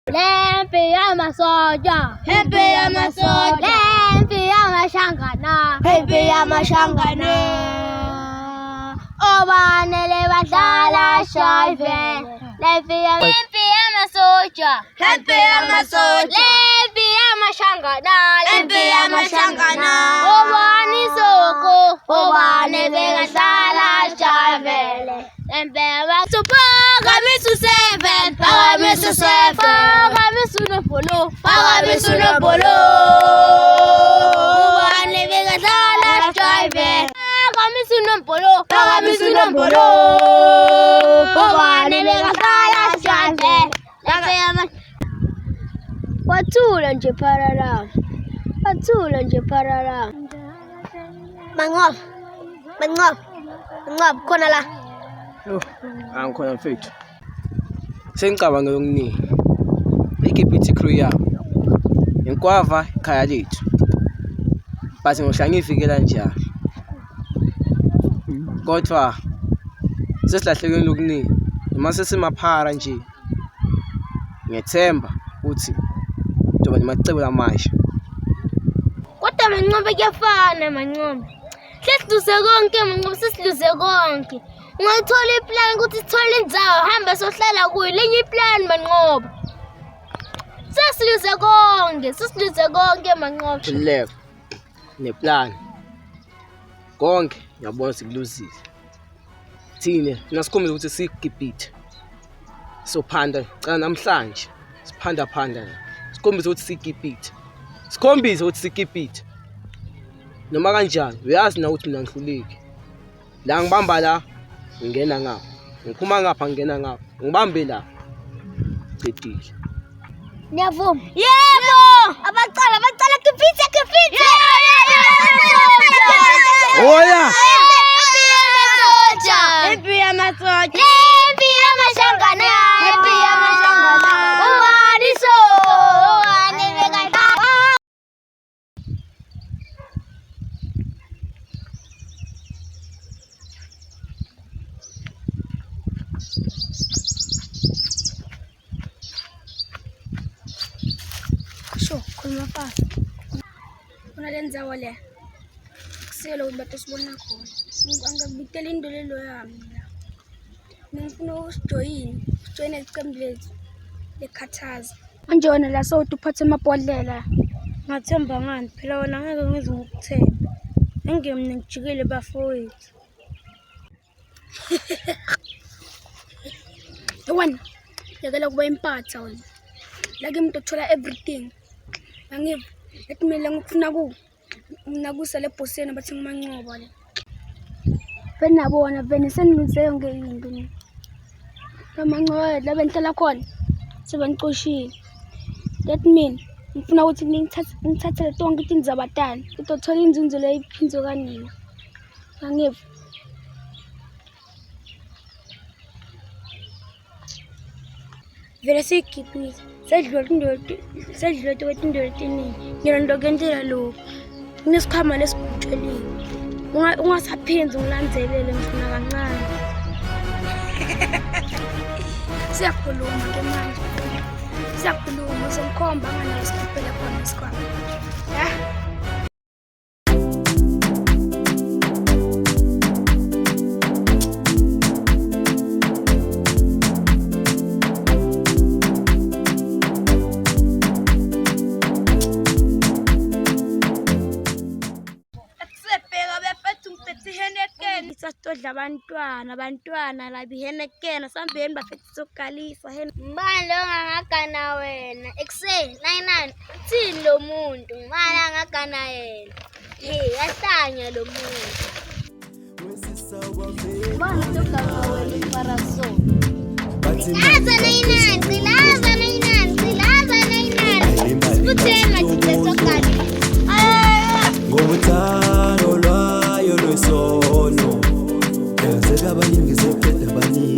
Lempi yamasoja, Hempe yamasoja, lempi yamashangana, hempe yamashangana. Obanele badlala shayve, lempi yamasoja, Hempe yamasoja, lempi yamashangana, hempe yamashangana. Obani soko, obane badlala shayve, lempi yamasupa. Pagamisu 7, pagamisu 7, Pagamisu no polo, pagamisu no polo. Ubane bekadlala drive. pagamisu no polo, Pagamisu no polo. Ubane bekadlala drive. Wathula nje parara, wathula nje parara. Manqob, khona la. Angikhona mfethu. Sengicabanga okuningi. Ikhiphithi crew yabo. Inkwava ikhaya lethu. But ngohlanga ngivikela njalo. Kodwa sesilahlekene lokuningi. Noma sesimaphara nje. Ngethemba ukuthi njoba nemacebo lamasha. Kodwa manqobe kuyafana manqobe. Sesiluze konke manqobe sesiluze konke. Ungayithola iplan ukuthi sithole indzawo hamba sohlala kuyo lenye iplan manqoba. Sesiluze konke manqoba. Khulileko. Neplan. Konke ngiyabona sikuluzile. Thina nasikhombisa ukuthi sikipite. Sophanda cha namhlanje. Siphanda. Sikhombisa ukuthi sikipite. Sikhombisa ukuthi sikipite. Noma kanjani uyazi na ukuthi mina ngihluleki. La ngibamba la ngingena ngapha. Ngiphuma ngapha ngingena ngapha. Ngibambe la. Qedile. Niyavuma? Yebo! Abacala kipite. Oya! Hempe yamasoja, Lempi yamashangana, hempe yamashangana. Obani so, obani bekadlala. Sho, khuluma fast. Unalenzawo le. Kuselo ukuthi bathi sibona khona. Angabitela indolelo yami la. Ngifuna ujoyine iqembu lethu lekhathaza. Manje wena la sowuthi uphathe amabhodlela. Ngathemba ngani phela wena ngeke ngize ngikuthembe. Engeke mina ngijikele bafowethu. Wena yakela kuba impatha wena. Like umuntu othola everything. Angive ethi mina ngikufuna nginakusa le boseni bathi ngimancoba le. Benabona seniluze yonke into mina. Amancoba la benhlala khona sebangicoshile. That mean ngifuna ukuthi ngithathe tonke into zabatali ukuthi uthola inzunzo leyiphinzo kanina. Angive vele siyikhipile sedlule kwetindlela etiningi ngilonto kentela lokho kunesikhama lesigutshelile ungasaphinzi ngilandzelele ngifuna kancane siyakhuluma ke manje siyakhuluma somkhomba nganayo sikhiphele khona isikhwama ya. Sasitodla abantwana la bihenekena sambeni bafethi sokugalisa Mbani lo ngangagana wena? Ekuseni 99 uthini lo muntu? Mbani angagana yena? Yahlanya lo muntu. Mbani sokugana wena iParaso? Laza 99. Sikuthema nje sokugalisa. Ngobuthano lwayo lwesono, yaze abaningi seqeda abaningi.